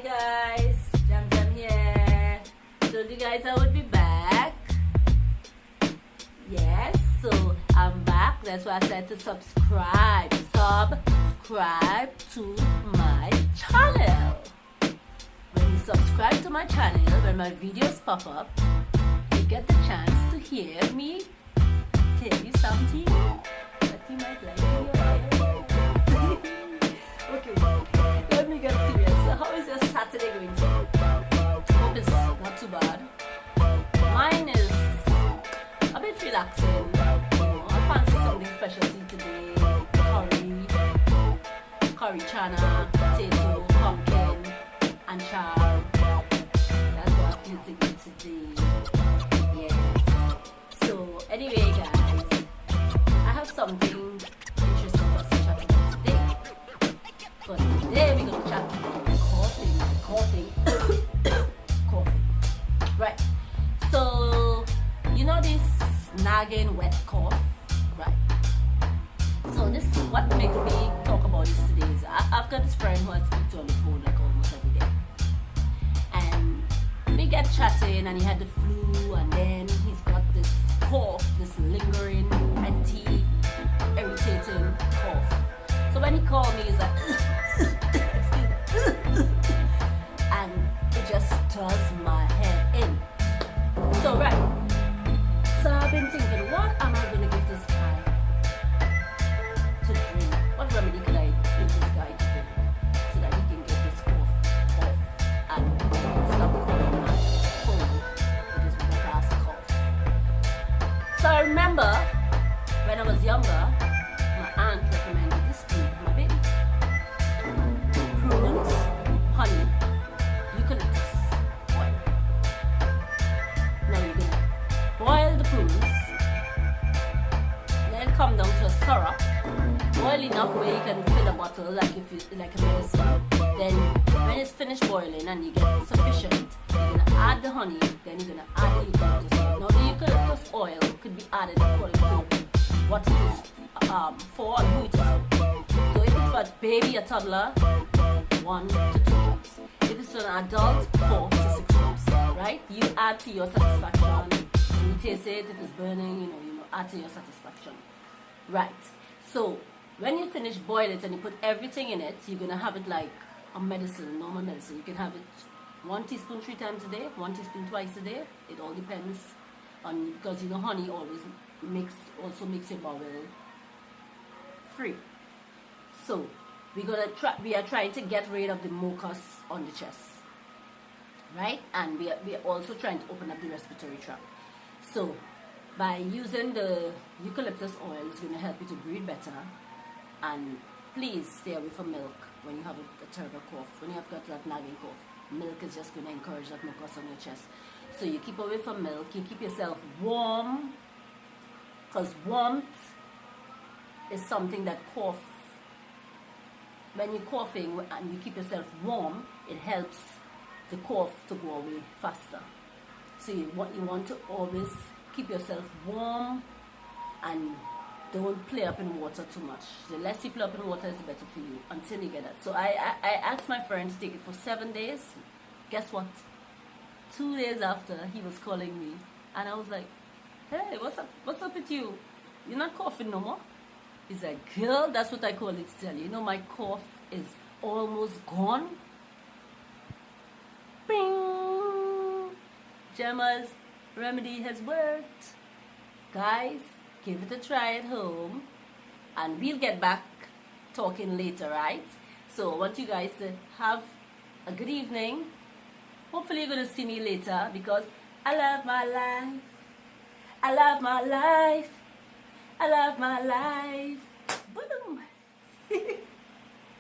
guys, Jam here. Told you guys I would be back. Yes, so I'm back. That's why I said to subscribe. Subscribe to my channel. When you subscribe to my channel, when my videos pop up, you get the chance to hear me tell you something that you might like to hear. Okay, let me get serious. So how is your Saturday going to? Hope it's not too bad. Mine is a bit relaxing. I fancy something specialty today. Curry chana, potato, pumpkin, and char. That's what I feel to eat today. Yes. So anyway, guys, I have something interesting for us to chat about today. But today we're gonna chat about coughing. Right. So you know this nagging wet cough, right? So this is what makes me talk about this today. Is I've got this friend who I speak to on the phone like almost every day, and we get chatting, and he had the flu, and then he's got this cough, this lingering, irritating cough. So when he called me, he's like, and it just does my head in. So right, so I've been thinking, what am I gonna give this guy to drink? What remedy could I give this guy to drink so that he can get this cough off and stop calling my phone with his wet ass cough? So I remember when I was younger, my aunt recommended this food for my baby: prunes, honey, eucalyptus oil. Now you're gonna boil the prunes, then come down to a syrup. Boil enough where you can fill a bottle like a medicine. Then when it's finished boiling and you get sufficient, you're gonna add the honey. Then you're gonna add the eucalyptus oil. Now the eucalyptus oil could be added according to what it is for and who it is for. So if it's for a baby, a toddler, 1 to 2 drops. If it's for an adult, 4 to 6 drops. Right? You add to your satisfaction. When you taste it, if it's burning, you know, add to your satisfaction. Right. So when you finish boil it and you put everything in it, you're gonna have it like a medicine, normal medicine. You can have it 1 teaspoon 3 times a day, 1 teaspoon twice a day. It all depends on, because you know honey always also makes your bowel free. So we are trying to get rid of the mucus on the chest, right? And we are also trying to open up the respiratory tract. So by using the eucalyptus oil, it's going to help you to breathe better. And please stay away from milk when you have a terrible cough. When you have got that nagging cough, milk is just going to encourage that mucus on your chest. So you keep away from milk. You keep yourself warm, because warmth is something that when you're coughing and you keep yourself warm, it helps the cough to go away faster. So you want to always keep yourself warm and don't play up in water too much. The less you play up in water is better for you until you get that. So I asked my friend to take it for 7 days. Guess what? 2 days after, he was calling me, and I was like, hey, what's up with you? You're not coughing no more? He's like, girl, that's what I call it to tell you. You know, my cough is almost gone. Bing! Gemma's remedy has worked. Guys, give it a try at home, and we'll get back talking later, right? So I want you guys to have a good evening. Hopefully you're going to see me later, because I love my life. I love my life. I love my life. Boom.